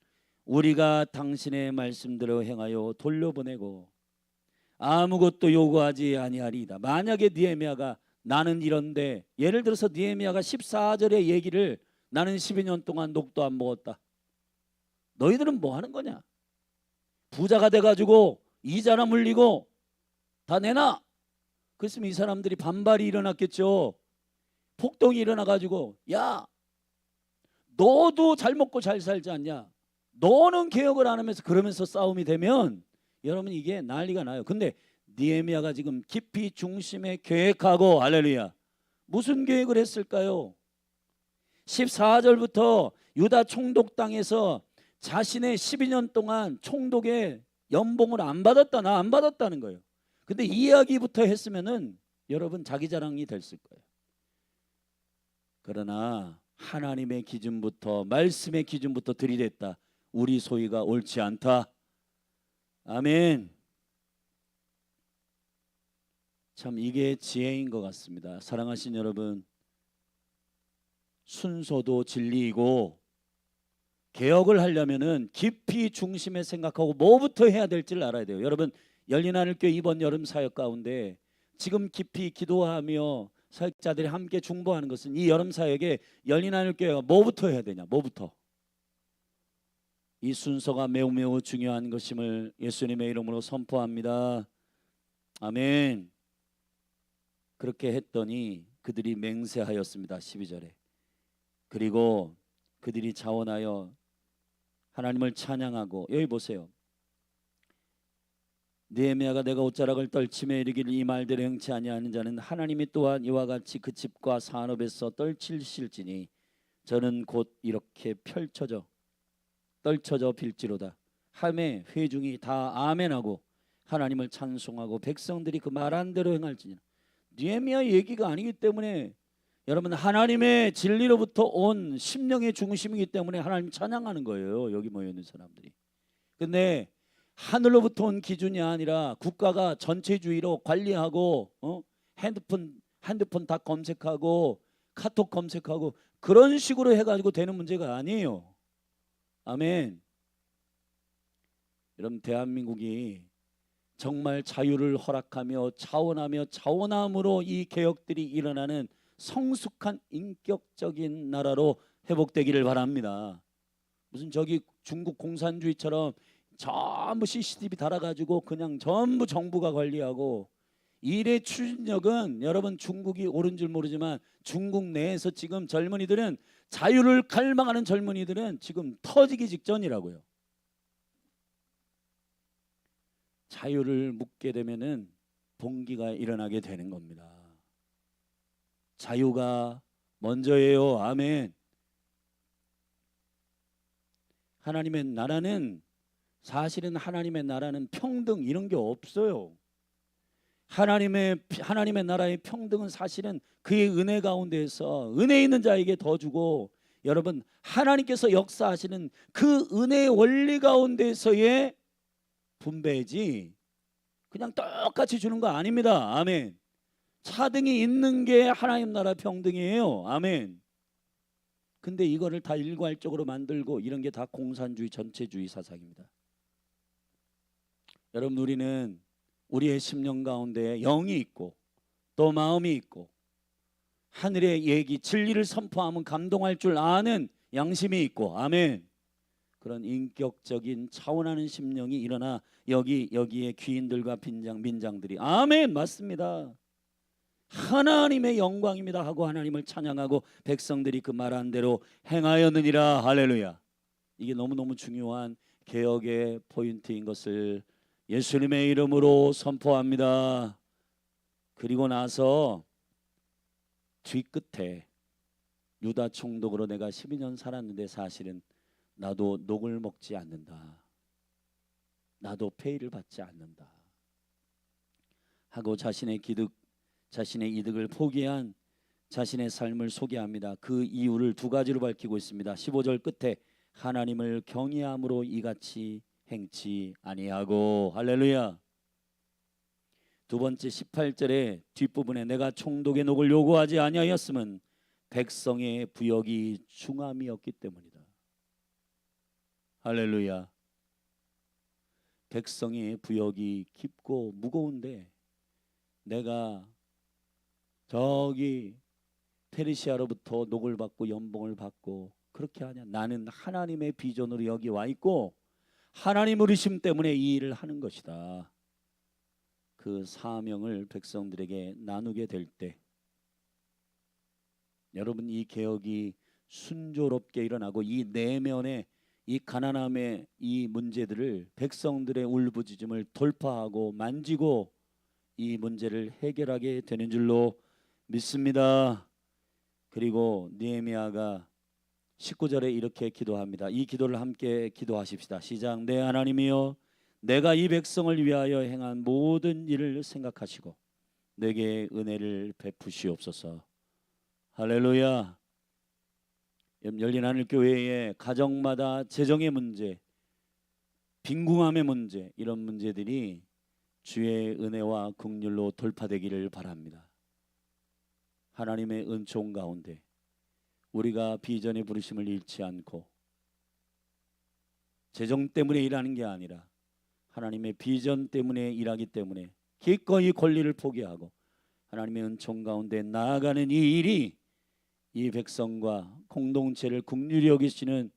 우리가 당신의 말씀대로 행하여 돌려보내고 아무것도 요구하지 아니하리이다. 만약에 느헤미야가 나는 이런데, 예를 들어서 느헤미야가 14절의 얘기를 나는 12년 동안 녹도 안 먹었다. 너희들은 뭐 하는 거냐? 부자가 돼가지고 이자나 물리고 다 내놔. 그랬으면 이 사람들이 반발이 일어났겠죠. 폭동이 일어나가지고 야 너도 잘 먹고 잘 살지 않냐? 너는 개혁을 안 하면서 그러면서 싸움이 되면 여러분 이게 난리가 나요. 근데 느헤미야가 지금 깊이 중심에 계획하고, 할렐루야, 무슨 계획을 했을까요? 14절부터 유다 총독 땅에서 자신의 12년 동안 총독의 연봉을 안 받았다, 나 안 받았다는 거예요. 근데 이 이야기부터 했으면은 여러분 자기 자랑이 됐을 거예요. 그러나 하나님의 기준부터, 말씀의 기준부터 들이댔다. 우리 소위가 옳지 않다. 아멘. 참 이게 지혜인 것 같습니다. 사랑하신 여러분, 순서도 진리이고 개혁을 하려면은 깊이 중심에 생각하고 뭐부터 해야 될지를 알아야 돼요. 여러분, 열린하늘교회 이번 여름 사역 가운데 지금 깊이 기도하며 사역자들이 함께 중보하는 것은 이 여름 사역에 열린하늘교회가 뭐부터 해야 되냐? 뭐부터? 이 순서가 매우 매우 중요한 것임을 예수님의 이름으로 선포합니다. 아멘. 그렇게 했더니 그들이 맹세하였습니다. 12절에. 그리고 그들이 자원하여 하나님을 찬양하고, 여기 보세요. 느헤미야가 내가 옷자락을 떨치며 이르기를 이 말대로 행치 아니하는 자는 하나님이 또한 이와 같이 그 집과 산업에서 떨치실지니 저는 곧 이렇게 떨쳐져 빌지로다. 함에 회중이 다 아멘하고 하나님을 찬송하고 백성들이 그 말한 대로 행할지니라. 느헤미야 얘기가 아니기 때문에 여러분, 하나님의 진리로부터 온 심령의 중심이기 때문에 하나님 찬양하는 거예요. 여기 모여 있는 사람들이. 근데 하늘로부터 온 기준이 아니라 국가가 전체주의로 관리하고 핸드폰 다 검색하고 카톡 검색하고 그런 식으로 해가지고 되는 문제가 아니에요. 아멘. 여러분, 대한민국이 정말 자유를 허락하며 자원함으로 이 개혁들이 일어나는 성숙한 인격적인 나라로 회복되기를 바랍니다. 무슨 저기 중국 공산주의처럼 전부 CCTV 달아가지고 그냥 전부 정부가 관리하고, 일의 추진력은 여러분 중국이 옳은 줄 모르지만 중국 내에서 지금 젊은이들은, 자유를 갈망하는 젊은이들은 지금 터지기 직전이라고요. 자유를 묻게 되면은 봉기가 일어나게 되는 겁니다. 자유가 먼저예요. 아멘. 하나님의 나라는, 사실은 하나님의 나라는 평등 이런 게 없어요. 하나님의 나라의 평등은 사실은 그의 은혜 가운데에서 은혜 있는 자에게 더 주고, 여러분 하나님께서 역사하시는 그 은혜의 원리 가운데서의 분배지 그냥 똑같이 주는 거 아닙니다. 아멘. 차등이 있는 게 하나님 나라 평등이에요. 아멘. 근데 이거를 다 일괄적으로 만들고 이런 게 다 공산주의 전체주의 사상입니다. 여러분, 우리는 우리의 심령 가운데 영이 있고 또 마음이 있고 하늘의 얘기 진리를 선포하면 감동할 줄 아는 양심이 있고, 아멘. 그런 인격적인 차원하는 심령이 일어나 여기에 귀인들과 민장들이 아멘 맞습니다. 하나님의 영광입니다 하고 하나님을 찬양하고 백성들이 그 말한 대로 행하였느니라. 할렐루야. 이게 너무너무 중요한 개혁의 포인트인 것을 예수님의 이름으로 선포합니다. 그리고 나서 뒤끝에 유다 총독으로 내가 12년 살았는데 사실은 나도 녹을 먹지 않는다, 나도 페이를 받지 않는다 하고 자신의 이득을 포기한 자신의 삶을 소개합니다. 그 이유를 두 가지로 밝히고 있습니다. 15절 끝에 하나님을 경외함으로 이같이 행치 아니하고, 할렐루야. 두 번째 18절의 뒷부분에 내가 총독의 녹을 요구하지 아니하였음은 백성의 부역이 중함이었기 때문이다. 할렐루야. 백성의 부역이 깊고 무거운데 내가 저기 페르시아로부터 녹을 받고 연봉을 받고 그렇게 하냐? 나는 하나님의 비전으로 여기 와 있고 하나님 의심 때문에 이 일을 하는 것이다. 그 사명을 백성들에게 나누게 될 때 여러분, 이 개혁이 순조롭게 일어나고 이 내면의 이 가난함의 이 문제들을, 백성들의 울부짖음을 돌파하고 만지고 이 문제를 해결하게 되는 줄로 믿습니다. 그리고 느헤미야가 19절에 이렇게 기도합니다. 이 기도를 함께 기도하십시다. 시작. 내 하나님이여, 내가 이 백성을 위하여 행한 모든 일을 생각하시고 내게 은혜를 베푸시옵소서. 할렐루야. 열린하늘교회의 가정마다 재정의 문제, 빈궁함의 문제, 이런 문제들이 주의 은혜와 긍휼로 돌파되기를 바랍니다. 하나님의 은총 가운데 우리가 비전의 부르심을 잃지 않고 재정 때문에 일하는 게 아니라 하나님의 비전 때문에 일하기 때문에 기꺼이 권리를 포기하고 하나님의 은총 가운데 나아가는 이 일이 이 백성과 공동체를 긍휼히 여기시는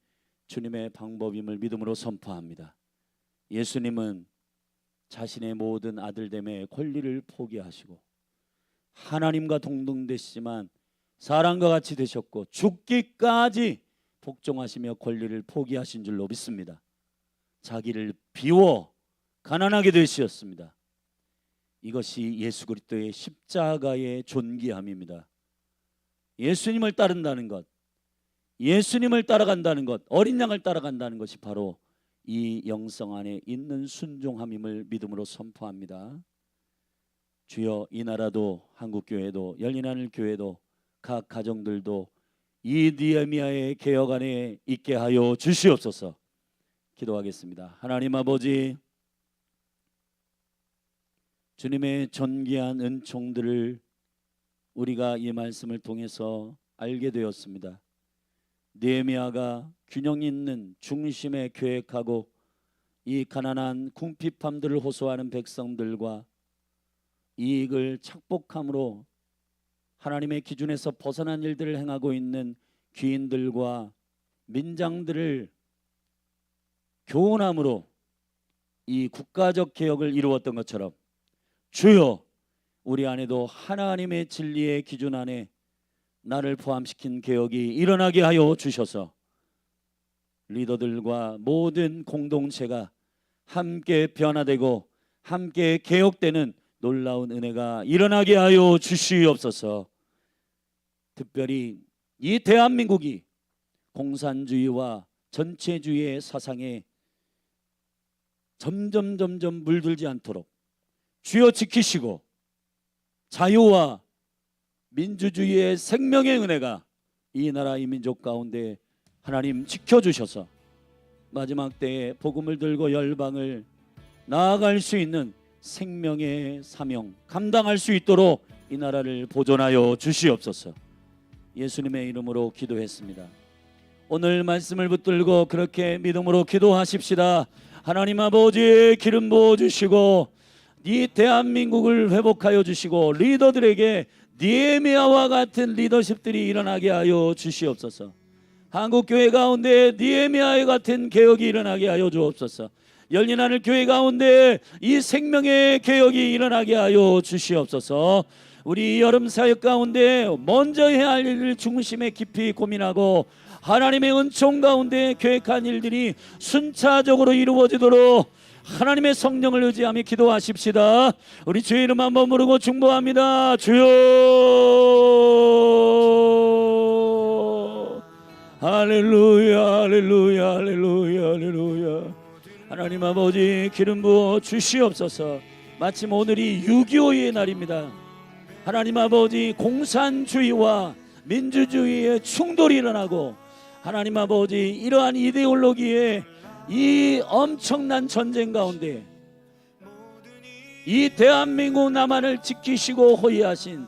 주님의 방법임을 믿음으로 선포합니다. 예수님은 자신의 모든 아들됨의 권리를 포기하시고 하나님과 동등되시지만 사람과 같이 되셨고 죽기까지 복종하시며 권리를 포기하신 줄로 믿습니다. 자기를 비워 가난하게 되셨습니다. 이것이 예수 그리스도의 십자가의 존귀함입니다. 예수님을 따른다는 것, 예수님을 따라간다는 것, 어린 양을 따라간다는 것이 바로 이 영성 안에 있는 순종함임을 믿음으로 선포합니다. 주여, 이 나라도 한국교회도 열린하늘교회도 각 가정들도 이 느헤미야의 개혁 안에 있게 하여 주시옵소서. 기도하겠습니다. 하나님 아버지, 주님의 존귀한 은총들을 우리가 이 말씀을 통해서 알게 되었습니다. 느헤미야가 균형 있는 중심에 계획하고 이 가난한 궁핍함들을 호소하는 백성들과 이익을 착복함으로 하나님의 기준에서 벗어난 일들을 행하고 있는 귀인들과 민장들을 교훈함으로 이 국가적 개혁을 이루었던 것처럼 주여, 우리 안에도 하나님의 진리의 기준 안에 나를 포함시킨 개혁이 일어나게 하여 주셔서 리더들과 모든 공동체가 함께 변화되고 함께 개혁되는 놀라운 은혜가 일어나게 하여 주시옵소서. 특별히 이 대한민국이 공산주의와 전체주의의 사상에 점점 물들지 않도록 주여 지키시고 자유와 민주주의의 생명의 은혜가 이 나라 이 민족 가운데 하나님 지켜주셔서 마지막 때에 복음을 들고 열방을 나아갈 수 있는 생명의 사명 감당할 수 있도록 이 나라를 보존하여 주시옵소서. 예수님의 이름으로 기도했습니다. 오늘 말씀을 붙들고 그렇게 믿음으로 기도하십시다. 하나님 아버지, 기름 부어주시고 이 대한민국을 회복하여 주시고 리더들에게 느헤미야와 같은 리더십들이 일어나게 하여 주시옵소서. 한국교회 가운데 느헤미야 같은 개혁이 일어나게 하여 주옵소서. 열린하늘교회 가운데 이 생명의 개혁이 일어나게 하여 주시옵소서. 우리 여름 사역 가운데 먼저 해야 할 일을 중심에 깊이 고민하고 하나님의 은총 가운데 계획한 일들이 순차적으로 이루어지도록 하나님의 성령을 의지하며 기도하십시다. 우리 주의 이름 한번 부르고 중보합니다. 주여, 할렐루야 할렐루야 할렐루야 할렐루야. 하나님 아버지, 기름 부어 주시옵소서. 마침 오늘이 6.25의 날입니다. 하나님 아버지, 공산주의와 민주주의의 충돌이 일어나고 하나님 아버지, 이러한 이데올로기에 이 엄청난 전쟁 가운데 이 대한민국 남한을 지키시고 호위하신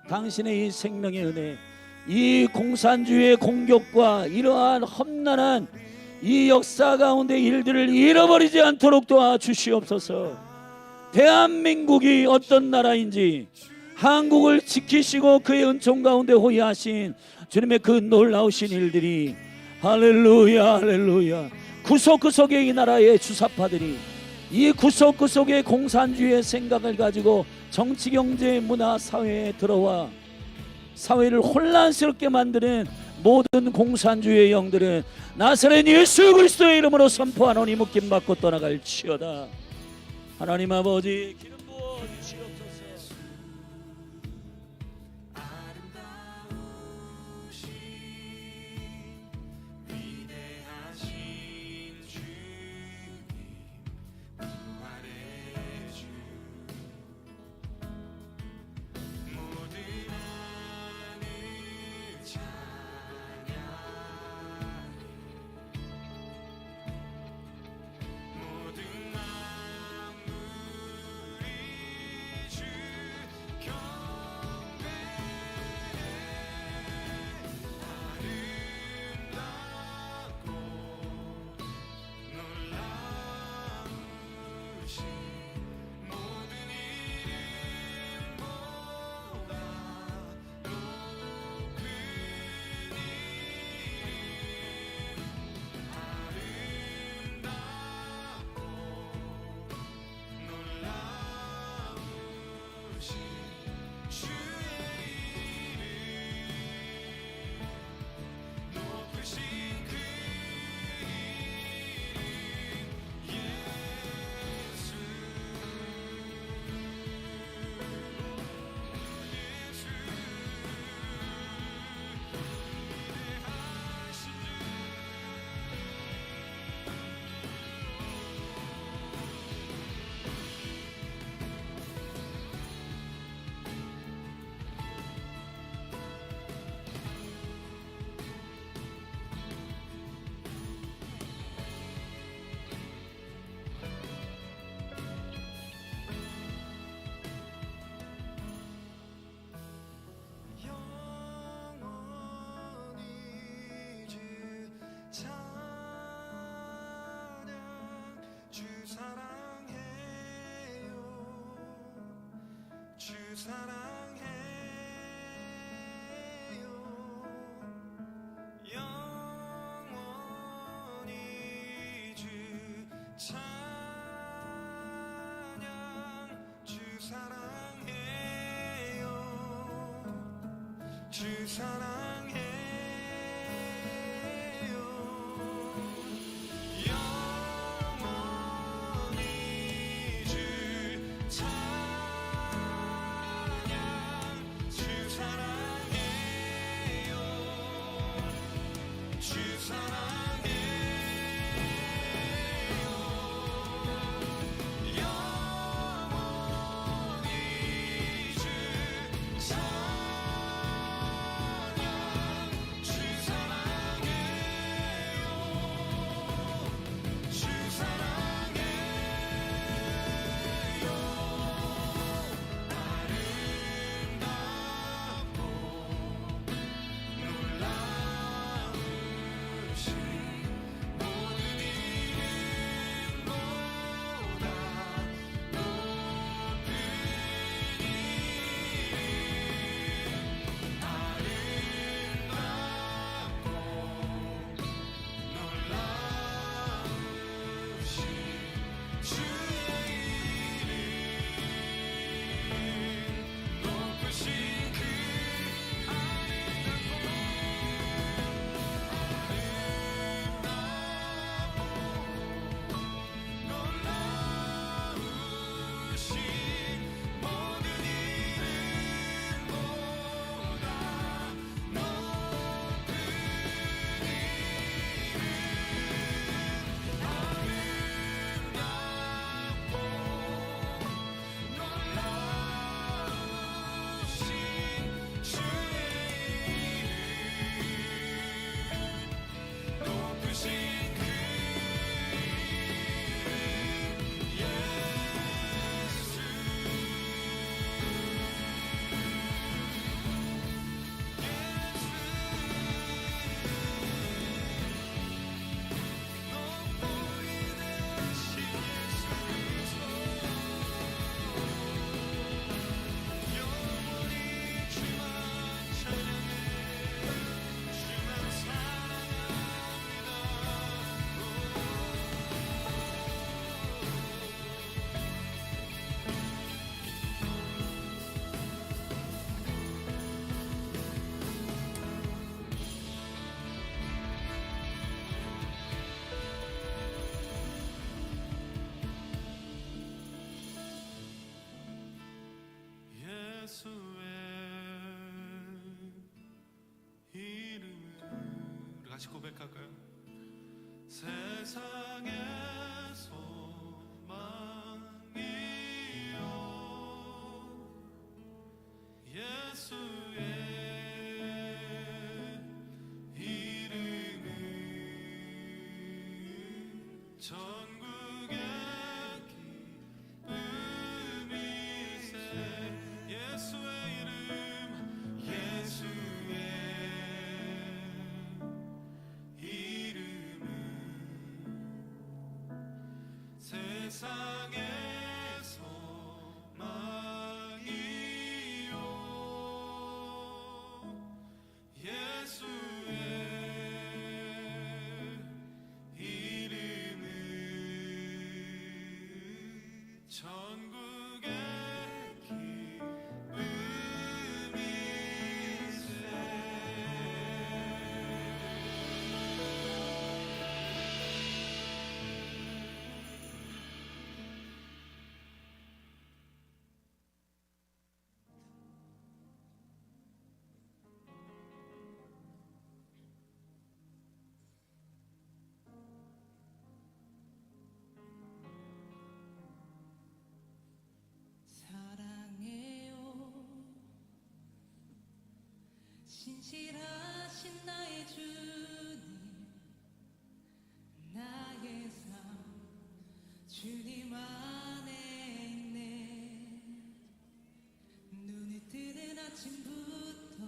당신의 이 생명의 은혜, 이 공산주의의 공격과 이러한 험난한 이 역사 가운데 일들을 잃어버리지 않도록 도와주시옵소서. 대한민국이 어떤 나라인지 한국을 지키시고 그의 은총 가운데 호위하신 주님의 그 놀라우신 일들이 할렐루야 할렐루야. 구석구석의 이 나라의 주사파들이 이 구석구석의 공산주의의 생각을 가지고 정치, 경제, 문화, 사회에 들어와 사회를 혼란스럽게 만드는 모든 공산주의의 영들은 나사렛 예수 그리스도의 이름으로 선포하노니 묶임 받고 떠나갈지어다. 하나님 아버지, 기름 부어 주시옵소서. 사랑해요 주 사랑해요 영원히 주 찬양 주 사랑해요 주 사랑해요 영원히 주 찬양 주 사랑해요 주 사랑해요 영원히 주 찬양 주 사랑해요 주 예수의 이름을 우리 같이 고백할까요? 세상의 소망이요 예수의 이름은 전국의 기쁨이세 예수의 이름 예수의 이름은 세상의 소망이요 예수의 이름은 전국의 사랑해요 신실하신 나의 주님 나의 삶 주님 안에 있네 눈을 뜨는 아침부터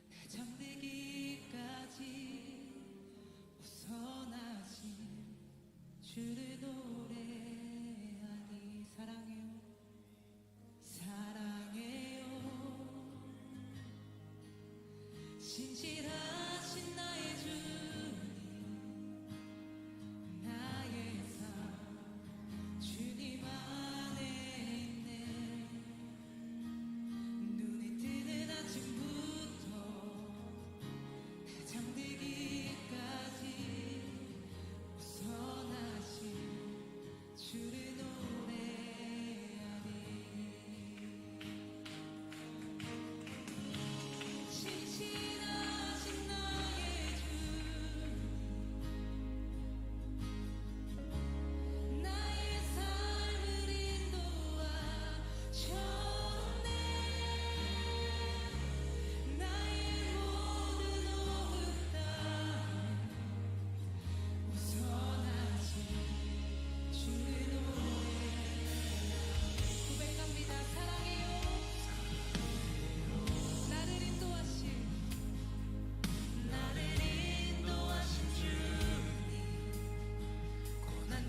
날 잠들기까지 벗어나신 주를 도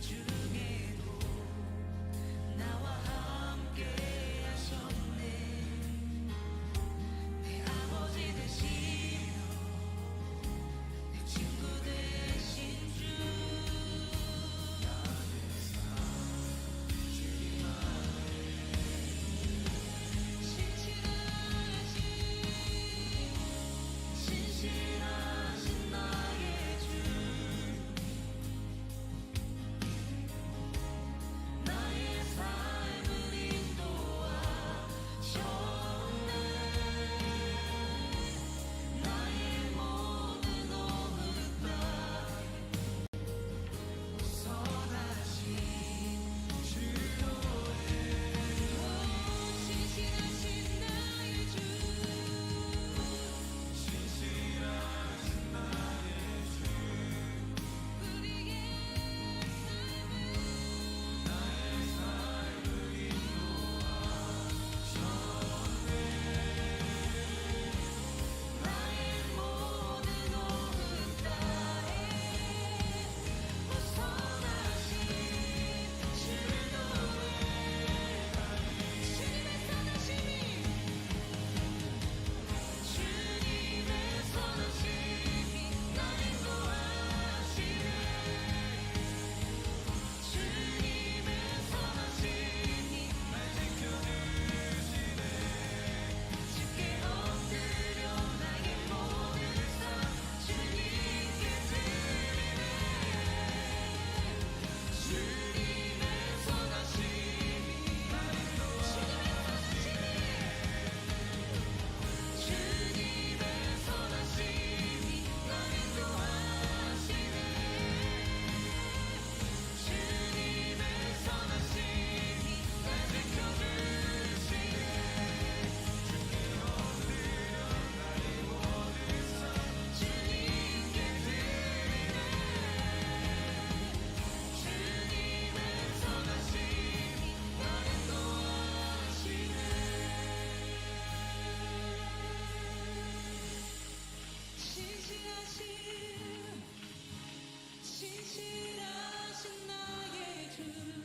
중에도 나와 함께 하셨네. 내 아버지 되시며 내 친구 되신 주. 신실하신 나의 주, 나의 삶을 인도하셨네. 나의 모든 오늘 날 선하신 주로에 신실하신 나의 주. 나의 모든 오늘 날에 선하신 주의 노래가 주님의 선하심이 날 인도하시네. 주님의 선하심이 날 지켜주시네. 주께 엎드려 나의 모든 삶 주님께 드리네. 주님의 선하심이 날 인도하시네. 주님의 선하심이 날 인도하시네. 주님의 선하심이 날 지켜주시네. 주께 엎드려 나의 모든 삶 주님께 드리네. 주님의 선하심이 날 인도하시네. 신실하신 나의 주.